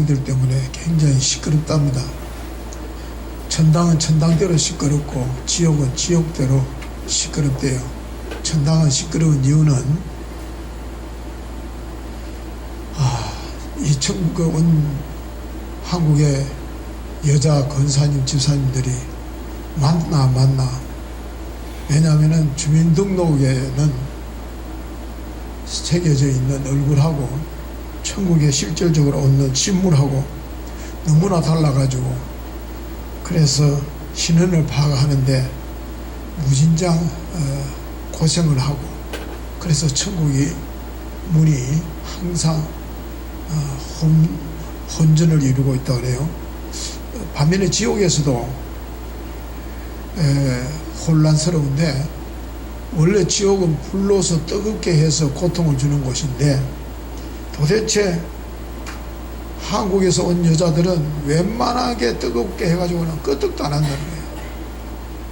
들 때문에 굉장히 시끄럽답니다. 천당은 천당대로 시끄럽고 지옥은 지옥대로 시끄럽대요. 천당은 시끄러운 이유는 이 천국에 온 한국의 여자 권사님 집사님들이 많나. 왜냐하면 주민등록에는 새겨져 있는 얼굴하고 천국에 실질적으로 오는 신물하고 너무나 달라가지고, 그래서 신원을 파악하는데 무진장 고생을 하고, 그래서 천국이 문이 항상 혼전을 이루고 있다고 그래요. 반면에 지옥에서도 혼란스러운데, 원래 지옥은 불로서 뜨겁게 해서 고통을 주는 곳인데, 도대체 한국에서 온 여자들은 웬만하게 뜨겁게 해가지고는 끄떡도 안 한다는 거예요.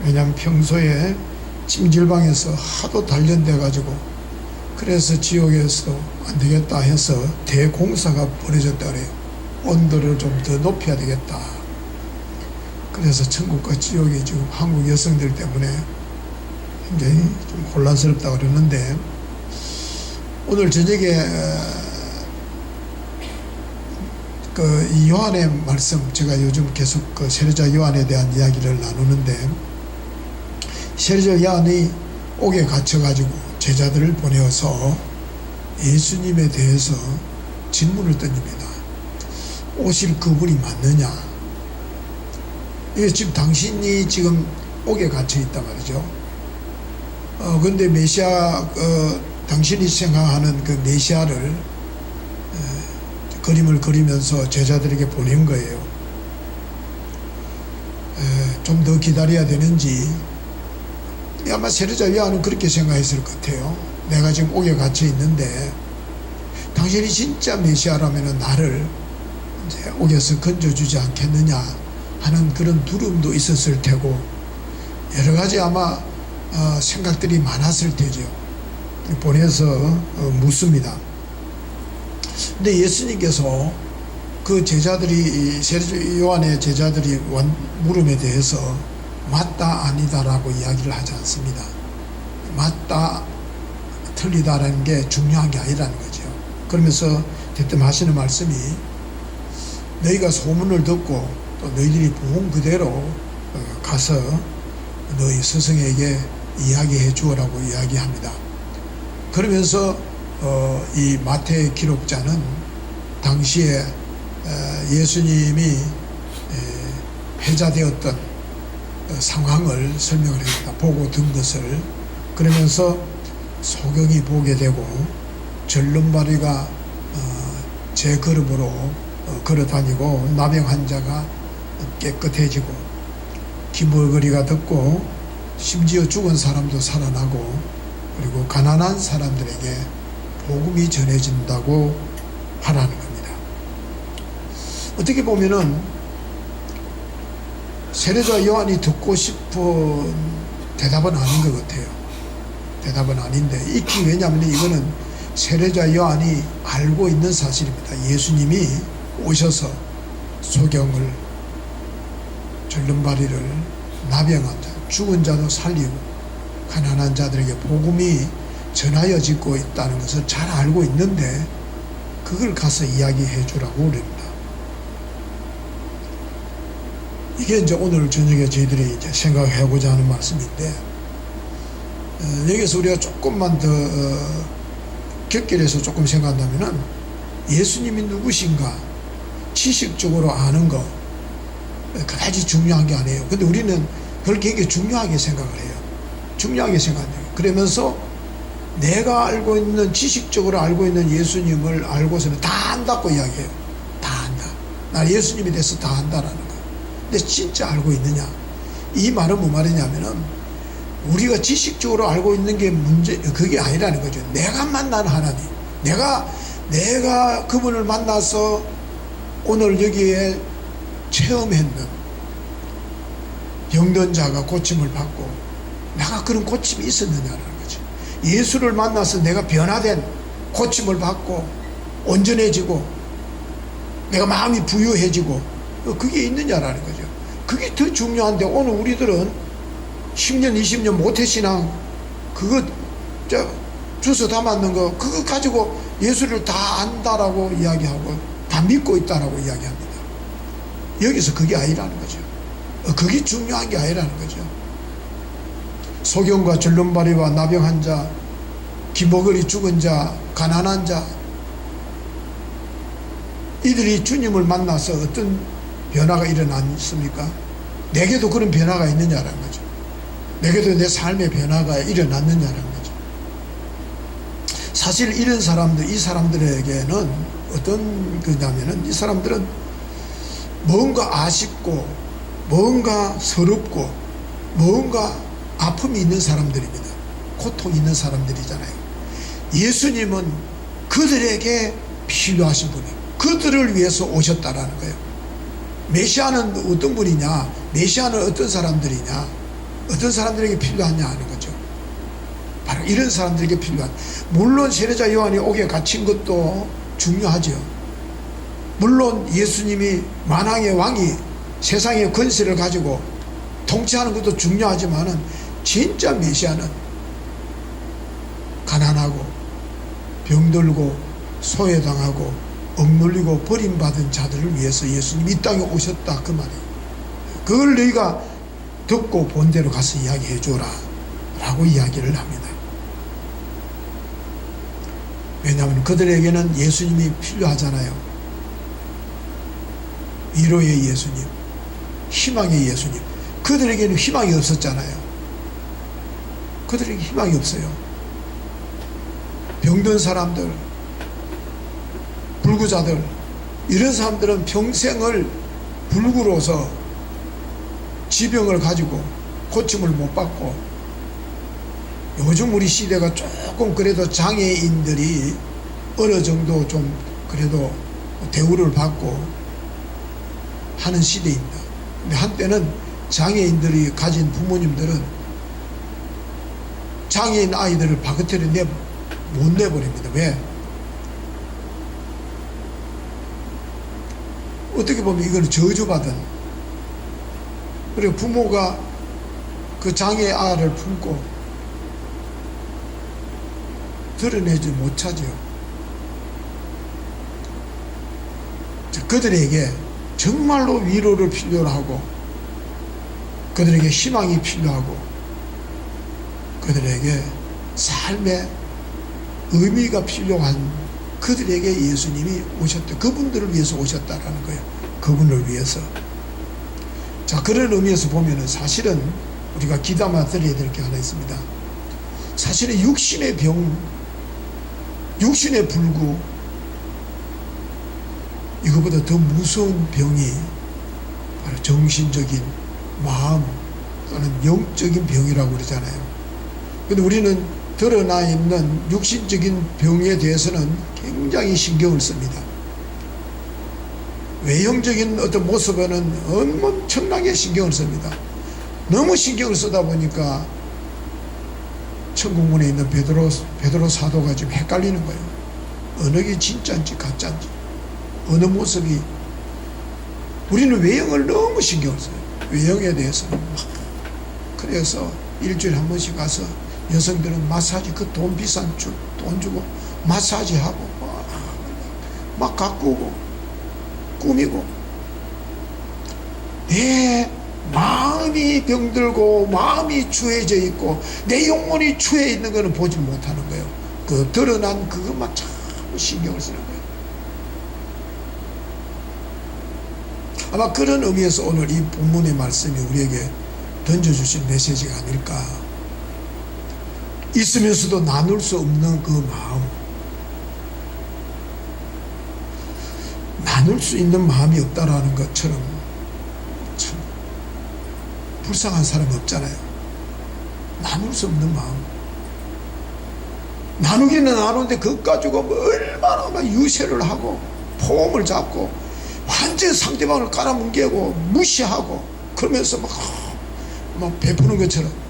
왜냐하면 평소에 찜질방에서 하도 단련돼 가지고, 그래서 지옥에서 안 되겠다 해서 대공사가 벌어졌다 그래요. 온도를 좀 더 높여야 되겠다. 그래서 천국과 지옥이 지금 한국 여성들 때문에 굉장히 좀 혼란스럽다 그러는데, 오늘 저녁에 이 요한의 말씀, 제가 요즘 계속 세례자 요한에 대한 이야기를 나누는데, 세례자 요한이 옥에 갇혀가지고 제자들을 보내어서 예수님에 대해서 질문을 던집니다. 오실 그분이 맞느냐? 이게 지금 당신이 지금 옥에 갇혀 있단 말이죠. 근데 메시아, 당신이 생각하는 그 메시아를 그림을 그리면서 제자들에게 보낸 거예요. 좀 더 기다려야 되는지, 아마 세례자 요한은 그렇게 생각했을 것 같아요. 내가 지금 옥에 갇혀 있는데 당신이 진짜 메시아라면 나를 이제 옥에서 건져주지 않겠느냐 하는 그런 두려움도 있었을 테고, 여러 가지 아마 생각들이 많았을 테죠. 보내서 묻습니다. 근데 예수님께서 그 제자들이, 세례자 요한의 제자들이 물음에 대해서 맞다 아니다라고 이야기를 하지 않습니다. 맞다 틀리다라는 게 중요한 게 아니라는 거죠. 그러면서 대뜸 하시는 말씀이, 너희가 소문을 듣고 또 너희들이 본 그대로 가서 너희 스승에게 이야기해 주어라고 이야기합니다. 그러면서 이 마태 기록자는 당시에 예수님이 패자되었던 상황을 설명을 합니다. 보고 든 것을. 그러면서 소경이 보게 되고, 절름발이가 제 걸음으로 걸어 다니고, 나병 환자가 깨끗해지고, 기물거리가 듣고, 심지어 죽은 사람도 살아나고, 그리고 가난한 사람들에게 복음이 전해진다고 하라는 겁니다. 어떻게 보면은 세례자 요한이 듣고 싶은 대답은 아닌 것 같아요. 대답은 아닌데, 익히, 왜냐하면 이거는 세례자 요한이 알고 있는 사실입니다. 예수님이 오셔서 소경을, 절름발이를, 나병 환자, 죽은 자도 살리고 가난한 자들에게 복음이 전하여지고 있다는 것을 잘 알고 있는데, 그걸 가서 이야기해 주라고 그럽니다. 이게 이제 오늘 저녁에 저희들이 이제 생각하고자 하는 말씀인데, 여기서 우리가 조금만 더 곁길에서 조금 생각한다면은, 예수님이 누구신가 지식적으로 아는 거 그다지 중요한 게 아니에요. 근데 우리는 그걸 굉장히 중요하게 생각을 해요. 중요하게 생각해요. 그러면서 내가 알고 있는, 지식적으로 알고 있는 예수님을 알고서는 다 안다고 이야기해요. 다 안다. 나 예수님에 대해서 다 안다라는 거. 근데 진짜 알고 있느냐? 이 말은 뭐 말이냐면은, 우리가 지식적으로 알고 있는 게 문제, 그게 아니라는 거죠. 내가 만난 하나님, 내가 그분을 만나서 오늘 여기에 체험했는 병든 자가 고침을 받고, 내가 그런 고침이 있었느냐라는 거죠. 예수를 만나서 내가 변화된 고침을 받고 온전해지고 내가 마음이 부유해지고 그게 있느냐라는 거죠. 그게 더 중요한데 오늘 우리들은 10년 20년 모태신앙 그거 주워 담았는 거 그거 가지고 예수를 다 안다라고 이야기하고 다 믿고 있다라고 이야기합니다. 여기서 그게 아니라는 거죠. 그게 중요한 게 아니라는 거죠. 소경과 줄눈바리와 나병한 자, 기모거리 죽은 자, 가난한 자, 이들이 주님을 만나서 어떤 변화가 일어났습니까? 내게도 그런 변화가 있느냐라는 거죠. 내게도 내 삶의 변화가 일어났느냐라는 거죠. 사실 이런 사람들, 이 사람들에게는 어떤 거냐면은 이 사람들은 뭔가 아쉽고 뭔가 서럽고 뭔가 아픔이 있는 사람들입니다. 고통이 있는 사람들이잖아요. 예수님은 그들에게 필요하신 분이에요. 그들을 위해서 오셨다라는 거예요. 메시아는 어떤 분이냐? 메시아는 어떤 사람들이냐? 어떤 사람들에게 필요하냐 하는 거죠. 바로 이런 사람들에게 필요한. 물론 세례자 요한이 옥에 갇힌 것도 중요하죠. 물론 예수님이 만왕의 왕이 세상의 권세를 가지고 통치하는 것도 중요하지만은 진짜 메시아는 가난하고 병들고 소외당하고 억눌리고 버림받은 자들을 위해서 예수님이 이 땅에 오셨다 그 말이에요. 그걸 너희가 듣고 본 대로 가서 이야기해 줘라 라고 이야기를 합니다. 왜냐하면 그들에게는 예수님이 필요하잖아요. 위로의 예수님, 희망의 예수님. 그들에게는 희망이 없었잖아요. 그들에게 희망이 없어요. 병든 사람들, 불구자들, 이런 사람들은 평생을 불구로서 지병을 가지고 고침을 못 받고, 요즘 우리 시대가 조금 그래도 장애인들이 어느 정도 좀 그래도 대우를 받고 하는 시대입니다. 근데 한때는 장애인들이 가진 부모님들은 장애인 아이들을 바깥으로 못 내버립니다. 왜? 어떻게 보면 이거는 저주받은, 그리고 부모가 그 장애 아를 품고 드러내지 못하죠. 그들에게 정말로 위로를 필요로 하고, 그들에게 희망이 필요하고, 그들에게 삶의 의미가 필요한 그들에게 예수님이 오셨다. 그분들을 위해서 오셨다라는 거예요. 그분을 위해서. 자, 그런 의미에서 보면은 사실은 우리가 귀담아 들어야 될 게 하나 있습니다. 사실은 육신의 병, 육신의 불구, 이거보다 더 무서운 병이 바로 정신적인 마음 또는 영적인 병이라고 그러잖아요. 근데 우리는 드러나 있는 육신적인 병에 대해서는 굉장히 신경을 씁니다. 외형적인 어떤 모습에는 엄청나게 신경을 씁니다. 너무 신경을 쓰다 보니까 천국문에 있는 베드로 사도가 지금 헷갈리는 거예요. 어느 게 진짜인지 가짜인지, 어느 모습이. 우리는 외형을 너무 신경을 써요. 외형에 대해서는 막. 그래서 일주일에 한 번씩 가서 여성들은 마사지, 그 돈 비싼 돈 주고 마사지 하고 막 가꾸고 꾸미고, 내 마음이 병들고 마음이 추해져 있고 내 영혼이 추해 있는 것은 보지 못하는 거예요. 그 드러난 그것만 자꾸 신경을 쓰는 거예요. 아마 그런 의미에서 오늘 이 본문의 말씀이 우리에게 던져주신 메시지가 아닐까. 있으면서도 나눌 수 없는 그 마음, 나눌 수 있는 마음이 없다라는 것처럼 참 불쌍한 사람이 없잖아요. 나눌 수 없는 마음. 나누기는 나누는데 그것 가지고 얼마나 막 유세를 하고 포옹을 잡고 완전 상대방을 깔아뭉개고 무시하고 그러면서 막 베푸는 것처럼.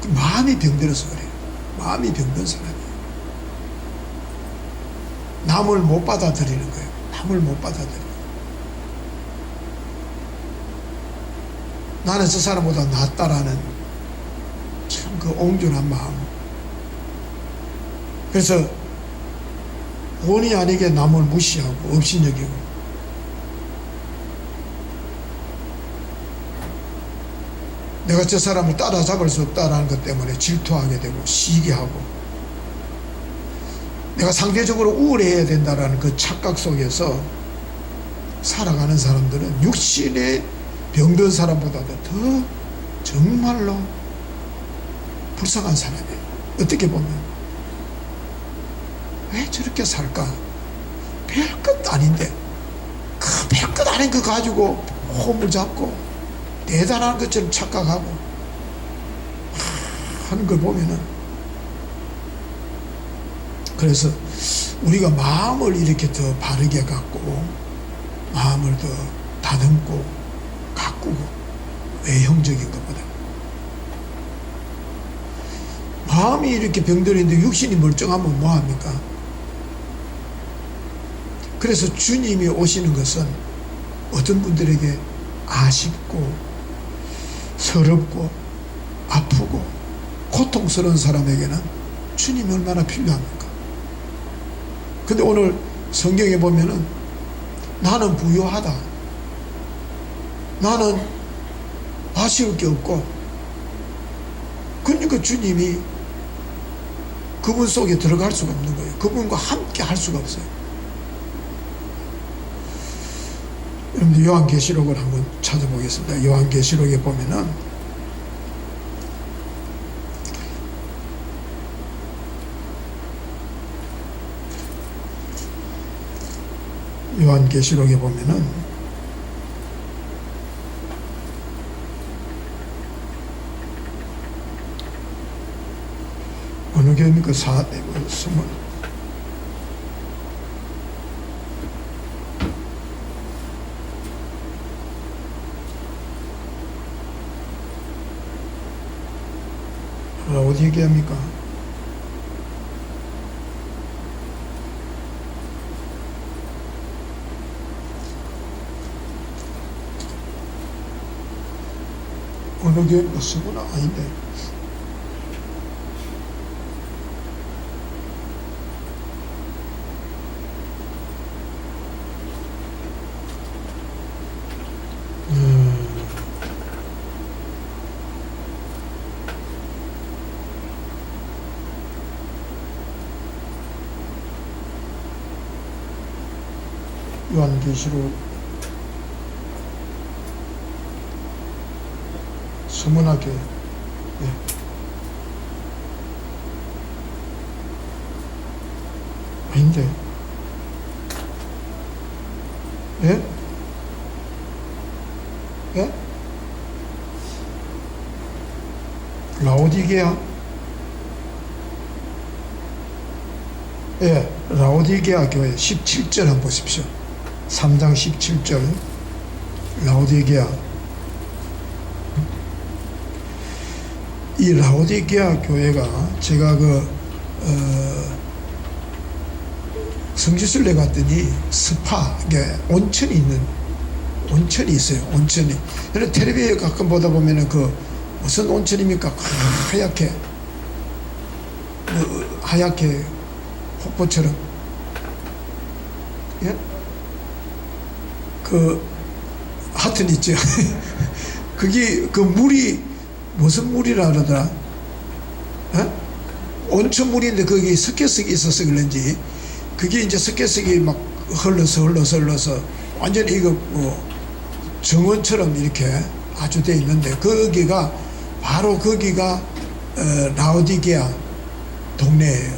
그 마음이 병들어서 그래요. 마음이 병든 사람이에요. 남을 못 받아들이는 거예요. 마음을 못 받아들여. 나는 저 사람보다 낫다라는 참 그 옹졸한 마음. 그래서 본의 아니게 남을 무시하고 업신여기고, 내가 저 사람을 따라잡을 수 없다라는 것 때문에 질투하게 되고 시기하고, 내가 상대적으로 우월해야 된다라는 그 착각 속에서 살아가는 사람들은 육신에 병든 사람보다도 더 정말로 불쌍한 사람이에요. 어떻게 보면 왜 저렇게 살까? 별것 아닌데 그 별것 아닌 거 가지고 홈을 잡고 대단한 것처럼 착각하고 하는 걸 보면은, 그래서 우리가 마음을 이렇게 더 바르게 갖고 마음을 더 다듬고 가꾸고, 외형적인 것보다 마음이 이렇게 병들었는데 육신이 멀쩡하면 뭐합니까? 그래서 주님이 오시는 것은 어떤 분들에게 아쉽고 서럽고 아프고 고통스러운 사람에게는 주님이 얼마나 필요합니까? 근데 오늘 성경에 보면은 나는 부유하다, 나는 아쉬울 게 없고, 그러니까 주님이 그분 속에 들어갈 수가 없는 거예요. 그분과 함께 할 수가 없어요. 여러분들 요한계시록을 한번 찾아보겠습니다. 요한계시록에 보면은 요한계시록에 보면은 어느 교회입니까? 어디 얘기합니까? 어느 교회입니까? 스무나 아닌데. 요한계시록 서문화교회. 예. 아닌데. 예? 예? 라오디게아? 예, 라오디게아 교회 17절 한번 보십시오. 3장 17절 라오디게아. 이 라오디게아 교회가 제가 성지순례 갔더니 스파, 온천이 있는, 온천이 있어요. 온천이. 그래서 텔레비에 가끔 보다 보면은 무슨 온천입니까? 하얗게 폭포처럼. 예? 하여튼 있죠. 그게 물이 무슨 물이라 그러더라? 온천 물인데 거기 석회석이 있어서 그런지 그게 이제 석회석이 막 흘러서 완전히 이거 정원처럼 이렇게 아주 돼 있는데, 바로 거기가 라오디게아 동네예요.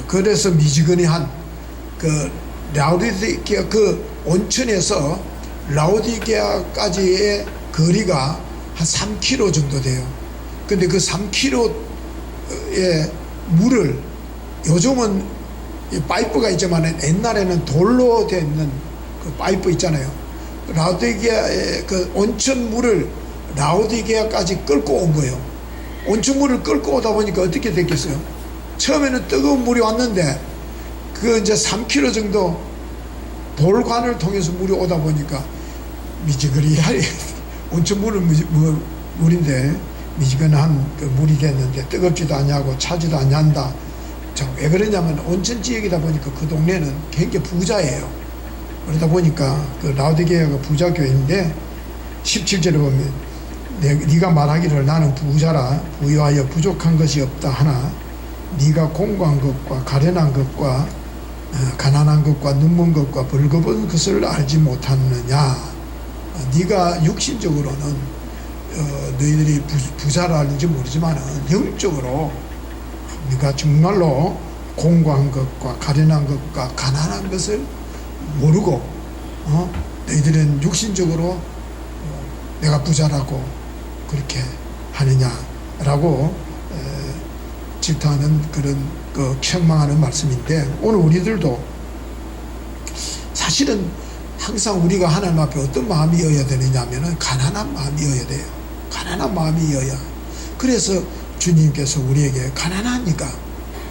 그래서 미지근한 라오디게아 온천에서 라오디게아까지의 거리가 한 3km 정도 돼요. 근데 그 3km의 물을, 요즘은 파이프가 있지만 옛날에는 돌로 되 있는 그 파이프 있잖아요. 라오디게아의 온천 물을 라오디게아까지 끌고 온 거예요. 온천 물을 끌고 오다 보니까 어떻게 됐겠어요? 처음에는 뜨거운 물이 왔는데 이제 3km 정도 돌관을 통해서 물이 오다 보니까 미지근히 온천 물은 물인데 미지근한 그 물이 됐는데 뜨겁지도 않냐고 차지도 않는다. 왜 그러냐면 온천 지역이다 보니까 그 동네는 굉장히 부자예요. 그러다 보니까 그 라오디게아가 부자 교회인데 17절에 보면 네가 말하기를 나는 부자라 부유하여 부족한 것이 없다 하나 네가 공고한 것과 가련한 것과 가난한 것과 눈먼 것과 벌거벗은 것을 알지 못하느냐. 네가 육신적으로는 너희들이 부자라 하는지 모르지만 영적으로 네가 정말로 공고한 것과 가련한 것과 가난한 것을 모르고 너희들은 육신적으로 내가 부자라고 그렇게 하느냐라고 질타하는 그런 책망하는 말씀인데, 오늘 우리들도 사실은 항상 우리가 하나님 앞에 어떤 마음이어야 되느냐 하면은 가난한 마음이어야 돼요. 가난한 마음이어야. 그래서 주님께서 우리에게 가난하니까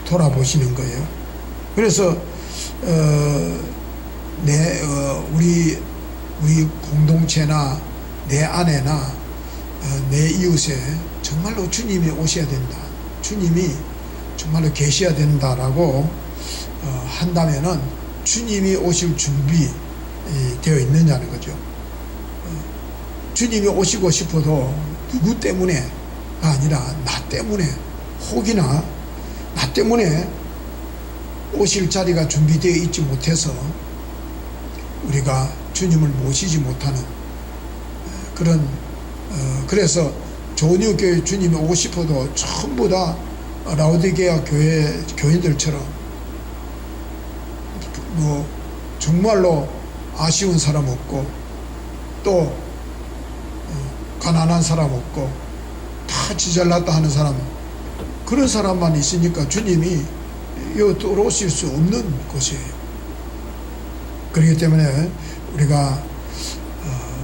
돌아보시는 거예요. 그래서 우리 공동체나 내 아내나 내 이웃에 정말로 주님이 오셔야 된다. 주님이 정말로 계셔야 된다라고 한다면은 주님이 오실 준비 되어 있느냐는 거죠. 주님이 오시고 싶어도 누구 때문에가 아니라 나 때문에, 혹이나 나 때문에 오실 자리가 준비되어 있지 못해서 우리가 주님을 모시지 못하는 그런 그래서 조은유 교회 주님이 오고 싶어도 전부 다 라오디게아 교인들처럼 정말로 아쉬운 사람 없고 또 가난한 사람 없고 다 지잘났다 하는 사람, 그런 사람만 있으니까 주님이 여기 들어오실 수 없는 곳이에요. 그렇기 때문에 우리가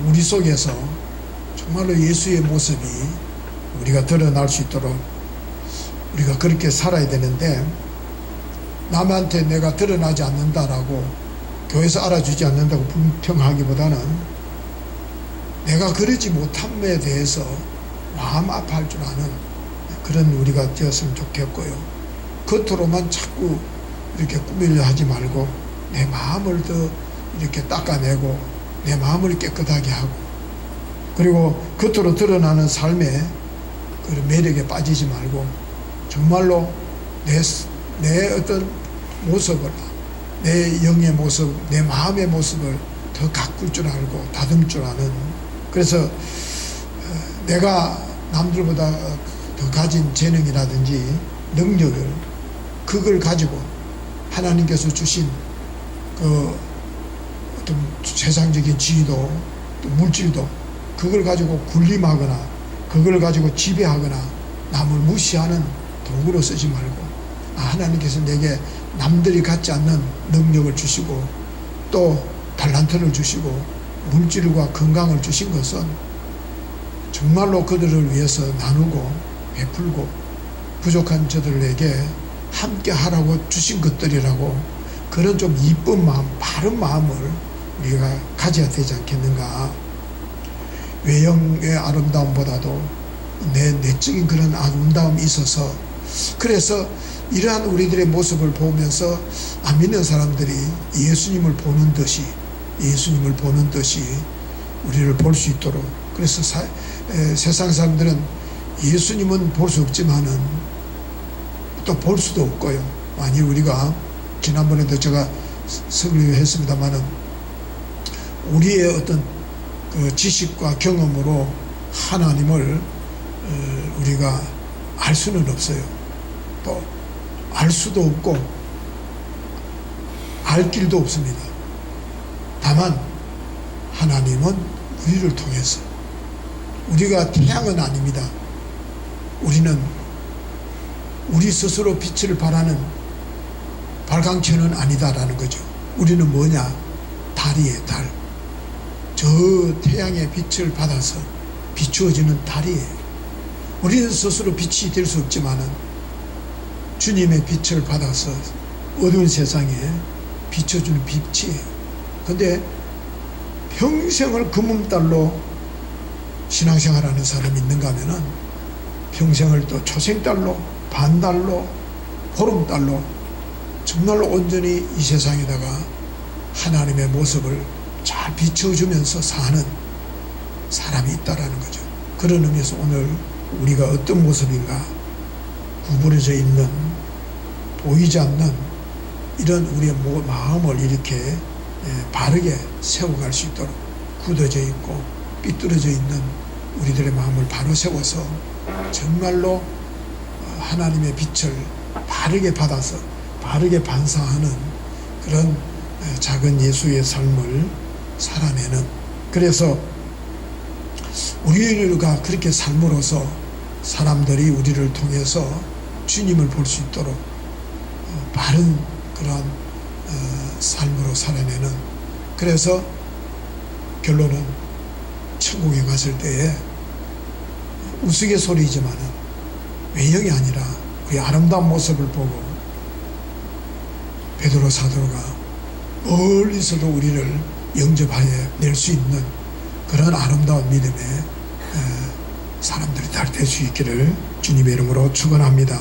우리 속에서 정말로 예수의 모습이 우리가 드러날 수 있도록 우리가 그렇게 살아야 되는데, 남한테 내가 드러나지 않는다라고 교회에서 알아주지 않는다고 불평하기보다는 내가 그러지 못함에 대해서 마음 아파할 줄 아는 그런 우리가 되었으면 좋겠고요. 겉으로만 자꾸 이렇게 꾸미려 하지 말고 내 마음을 더 이렇게 닦아내고 내 마음을 깨끗하게 하고, 그리고 겉으로 드러나는 삶의 그 매력에 빠지지 말고 정말로 내 어떤 모습을, 내 영의 모습, 내 마음의 모습을 더 가꿀 줄 알고 다듬을 줄 아는, 그래서 내가 남들보다 더 가진 재능이라든지 능력을, 그걸 가지고 하나님께서 주신 그 어떤 세상적인 지위도 또 물질도 그걸 가지고 군림하거나 그걸 가지고 지배하거나 남을 무시하는 도구로 쓰지 말고, 하나님께서 내게 남들이 갖지 않는 능력을 주시고 또 달란트를 주시고 물질과 건강을 주신 것은 정말로 그들을 위해서 나누고 베풀고 부족한 저들에게 함께 하라고 주신 것들이라고, 그런 좀 이쁜 마음, 바른 마음을 우리가 가져야 되지 않겠는가. 외형의 아름다움보다도 내 내적인 그런 아름다움이 있어서, 그래서 이러한 우리들의 모습을 보면서 안 믿는 사람들이 예수님을 보는 듯이 우리를 볼 수 있도록, 그래서 세상 사람들은 예수님은 볼 수 없지만은 또 볼 수도 없고요. 만일 우리가 지난번에도 제가 설교했습니다만은 우리의 어떤 그 지식과 경험으로 하나님을 우리가 알 수는 없어요. 또 알 수도 없고 알 길도 없습니다. 다만 하나님은 우리를 통해서, 우리가 태양은 아닙니다. 우리는 우리 스스로 빛을 발하는 발광체는 아니다라는 거죠. 우리는 뭐냐? 달이에요. 달. 저 태양의 빛을 받아서 비추어지는 달이에요. 우리는 스스로 빛이 될 수 없지만은 주님의 빛을 받아서 어두운 세상에 비춰주는 빛이에요. 근데 평생을 그 몸딸로 신앙생활하는 사람이 있는가 하면은 평생을 또 초생딸로, 반달로, 보름달로 정말로 온전히 이 세상에다가 하나님의 모습을 잘 비춰주면서 사는 사람이 있다라는 거죠. 그런 의미에서 오늘 우리가 어떤 모습인가, 구부러져 있는, 보이지 않는 이런 우리의 마음을 이렇게 바르게 세워갈 수 있도록, 굳어져 있고 삐뚤어져 있는 우리들의 마음을 바로 세워서 정말로 하나님의 빛을 바르게 받아서 바르게 반사하는 그런 작은 예수의 삶을 살아내는, 그래서 우리가 그렇게 삶으로써 사람들이 우리를 통해서 주님을 볼 수 있도록 바른 그런 삶으로 살아내는, 그래서 결론은 천국에 갔을 때에 우스갯소리이지만 외형이 아니라 우리 아름다운 모습을 보고 베드로 사도가 멀리서도 우리를 영접하여 낼 수 있는 그런 아름다운 믿음의 사람들이 다 될 수 있기를 주님의 이름으로 축원합니다.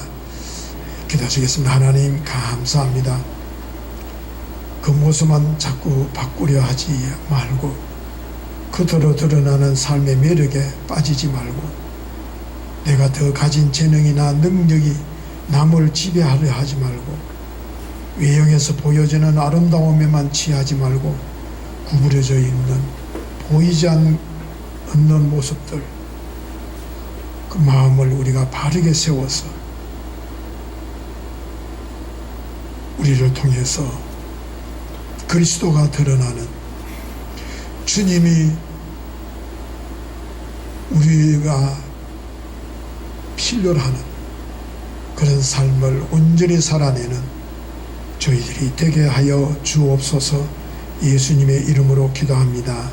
기도하시겠습니다. 하나님 감사합니다. 그 모습만 자꾸 바꾸려 하지 말고 그대로 드러나는 삶의 매력에 빠지지 말고 내가 더 가진 재능이나 능력이 남을 지배하려 하지 말고 외형에서 보여지는 아름다움에만 취하지 말고 구부려져 있는 보이지 않는 모습들, 그 마음을 우리가 바르게 세워서 우리를 통해서 그리스도가 드러나는, 주님이 우리가 필요로 하는 그런 삶을 온전히 살아내는 저희들이 되게 하여 주옵소서. 예수님의 이름으로 기도합니다.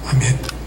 아멘.